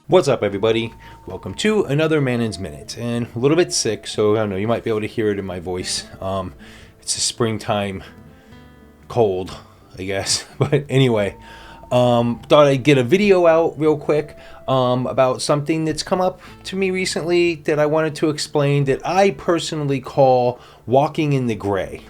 What's up, everybody? Welcome to another Mannon's Minute. And a little bit sick, so I don't know, you might be able to hear it in my voice. It's a springtime cold, I guess. But anyway, thought I'd get a video out real quick about something that's come up to me recently that I wanted to explain that I personally call walking in the gray.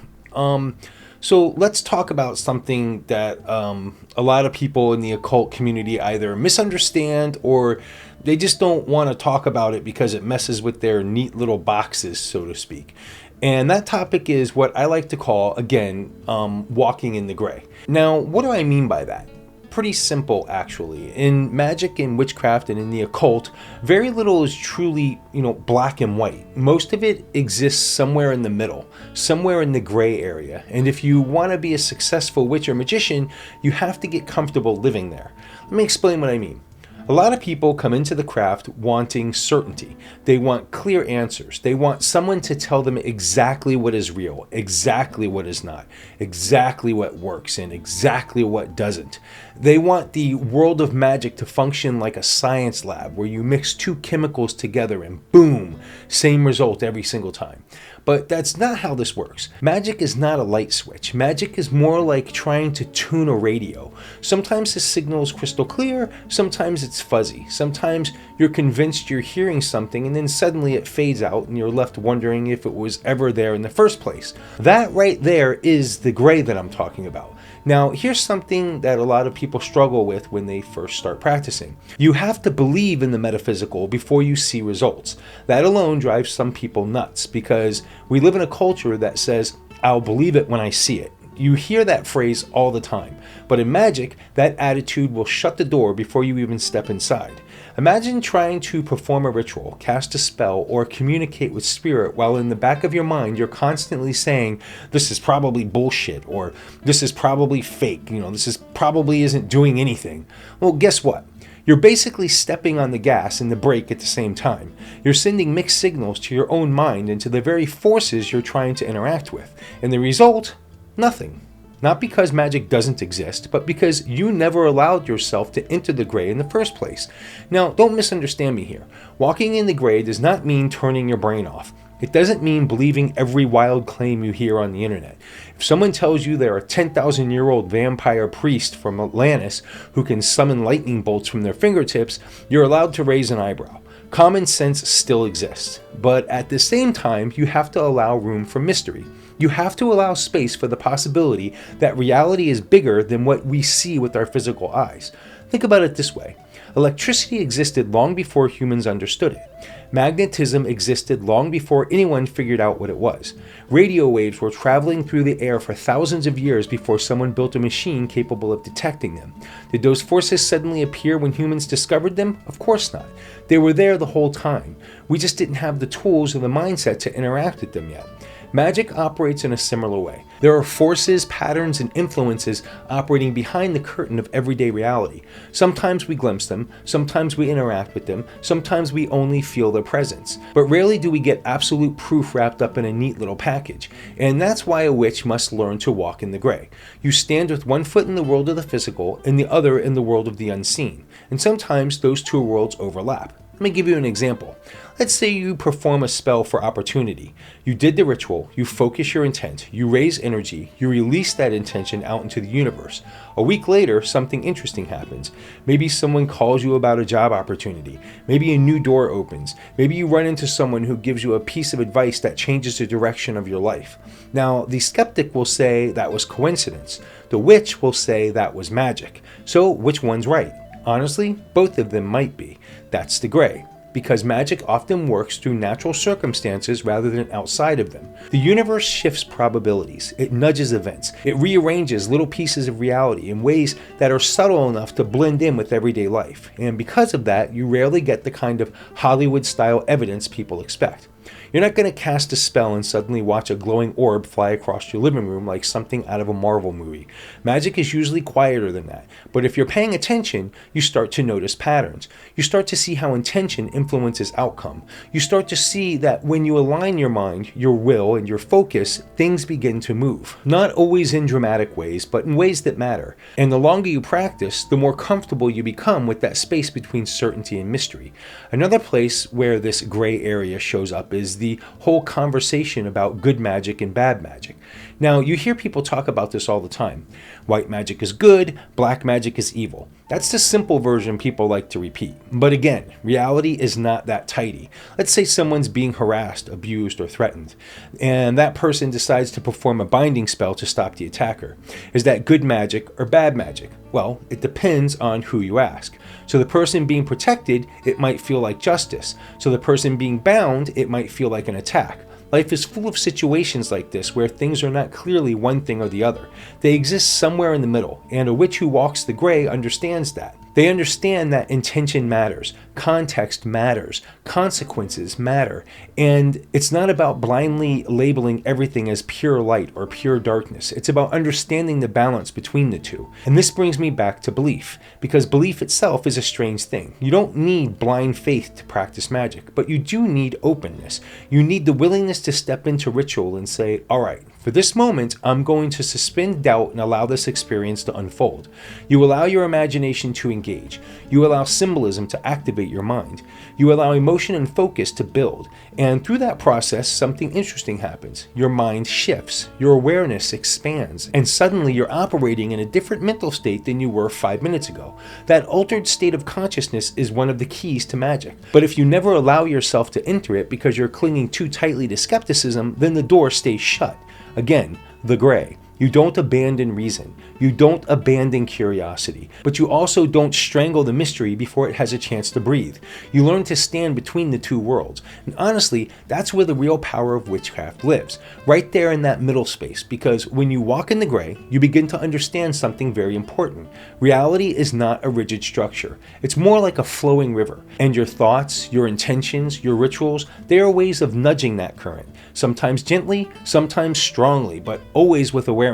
So let's talk about something that a lot of people in the occult community either misunderstand or they just don't want to talk about it because it messes with their neat little boxes, so to speak. And that topic is what I like to call, again, walking in the gray. Now, what do I mean by that? Pretty simple, actually. In magic and witchcraft and in the occult, very little is truly, black and white. Most of it exists somewhere in the middle, somewhere in the gray area. And if you want to be a successful witch or magician, you have to get comfortable living there. Let me explain what I mean. A lot of people come into the craft wanting certainty. They want clear answers. They want someone to tell them exactly what is real, exactly what is not, exactly what works, and exactly what doesn't. They want the world of magic to function like a science lab where you mix two chemicals together and boom, same result every single time. But that's not how this works. Magic is not a light switch. Magic is more like trying to tune a radio. Sometimes the signal is crystal clear, sometimes it's fuzzy. Sometimes you're convinced you're hearing something and then suddenly it fades out and you're left wondering if it was ever there in the first place. That right there is the gray that I'm talking about. Now, here's something that a lot of people struggle with when they first start practicing. You have to believe in the metaphysical before you see results. That alone drives some people nuts because we live in a culture that says, I'll believe it when I see it. You hear that phrase all the time, but in magic, that attitude will shut the door before you even step inside. Imagine trying to perform a ritual, cast a spell, or communicate with spirit while in the back of your mind you're constantly saying, this is probably bullshit, or this is probably fake, this probably isn't doing anything. Well, guess what? You're basically stepping on the gas and the brake at the same time. You're sending mixed signals to your own mind and to the very forces you're trying to interact with. And the result? Nothing. Not because magic doesn't exist, but because you never allowed yourself to enter the gray in the first place. Now, don't misunderstand me here. Walking in the gray does not mean turning your brain off. It doesn't mean believing every wild claim you hear on the internet. If someone tells you they're a 10,000-year-old vampire priest from Atlantis who can summon lightning bolts from their fingertips, you're allowed to raise an eyebrow. Common sense still exists, but at the same time, you have to allow room for mystery. You have to allow space for the possibility that reality is bigger than what we see with our physical eyes. Think about it this way. Electricity existed long before humans understood it. Magnetism existed long before anyone figured out what it was. Radio waves were traveling through the air for thousands of years before someone built a machine capable of detecting them. Did those forces suddenly appear when humans discovered them? Of course not. They were there the whole time. We just didn't have the tools or the mindset to interact with them yet. Magic operates in a similar way. There are forces, patterns, and influences operating behind the curtain of everyday reality. Sometimes we glimpse them, sometimes we interact with them, sometimes we only feel their presence. But rarely do we get absolute proof wrapped up in a neat little package. And that's why a witch must learn to walk in the gray. You stand with one foot in the world of the physical and the other in the world of the unseen. And sometimes those two worlds overlap. Let me give you an example. Let's say you perform a spell for opportunity. You did the ritual, you focus your intent, you raise energy, you release that intention out into the universe. A week later, something interesting happens. Maybe someone calls you about a job opportunity. Maybe a new door opens. Maybe you run into someone who gives you a piece of advice that changes the direction of your life. Now, the skeptic will say that was coincidence. The witch will say that was magic. So, which one's right? Honestly, both of them might be. That's the gray. Because magic often works through natural circumstances rather than outside of them. The universe shifts probabilities. It nudges events. It rearranges little pieces of reality in ways that are subtle enough to blend in with everyday life. And because of that, you rarely get the kind of Hollywood-style evidence people expect. You're not going to cast a spell and suddenly watch a glowing orb fly across your living room like something out of a Marvel movie. Magic is usually quieter than that, but if you're paying attention, you start to notice patterns. You start to see how intention influences outcome. You start to see that when you align your mind, your will, and your focus, things begin to move. Not always in dramatic ways, but in ways that matter. And the longer you practice, the more comfortable you become with that space between certainty and mystery. Another place where this gray area shows up is the whole conversation about good magic and bad magic. Now, you hear people talk about this all the time. White magic is good, black magic is evil. That's the simple version people like to repeat. But again, reality is not that tidy. Let's say someone's being harassed, abused, or threatened, and that person decides to perform a binding spell to stop the attacker. Is that good magic or bad magic? Well, it depends on who you ask. So the person being protected, it might feel like justice. So the person being bound, it might feel like an attack. Life is full of situations like this where things are not clearly one thing or the other. They exist somewhere in the middle, and a witch who walks the gray understands that. They understand that intention matters, context matters, consequences matter, and it's not about blindly labeling everything as pure light or pure darkness. It's about understanding the balance between the two. And this brings me back to belief, because belief itself is a strange thing. You don't need blind faith to practice magic, but you do need openness. You need the willingness to step into ritual and say, all right, for this moment, I'm going to suspend doubt and allow this experience to unfold. You allow your imagination to engage. You allow symbolism to activate your mind. You allow emotion and focus to build. And through that process, something interesting happens. Your mind shifts. Your awareness expands. And suddenly you're operating in a different mental state than you were 5 minutes ago. That altered state of consciousness is one of the keys to magic. But if you never allow yourself to enter it because you're clinging too tightly to skepticism, then the door stays shut. Again, the gray. You don't abandon reason. You don't abandon curiosity. But you also don't strangle the mystery before it has a chance to breathe. You learn to stand between the two worlds. And honestly, that's where the real power of witchcraft lives. Right there in that middle space. Because when you walk in the gray, you begin to understand something very important. Reality is not a rigid structure. It's more like a flowing river. And your thoughts, your intentions, your rituals, they are ways of nudging that current. Sometimes gently, sometimes strongly, but always with awareness.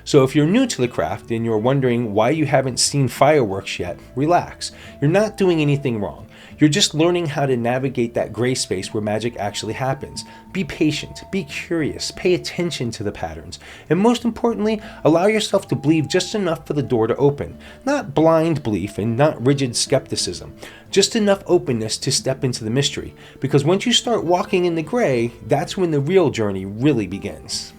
So if you're new to the craft and you're wondering why you haven't seen fireworks yet, relax. You're not doing anything wrong. You're just learning how to navigate that gray space where magic actually happens. Be patient, be curious, pay attention to the patterns, and most importantly, allow yourself to believe just enough for the door to open. Not blind belief and not rigid skepticism. Just enough openness to step into the mystery. Because once you start walking in the gray, that's when the real journey really begins.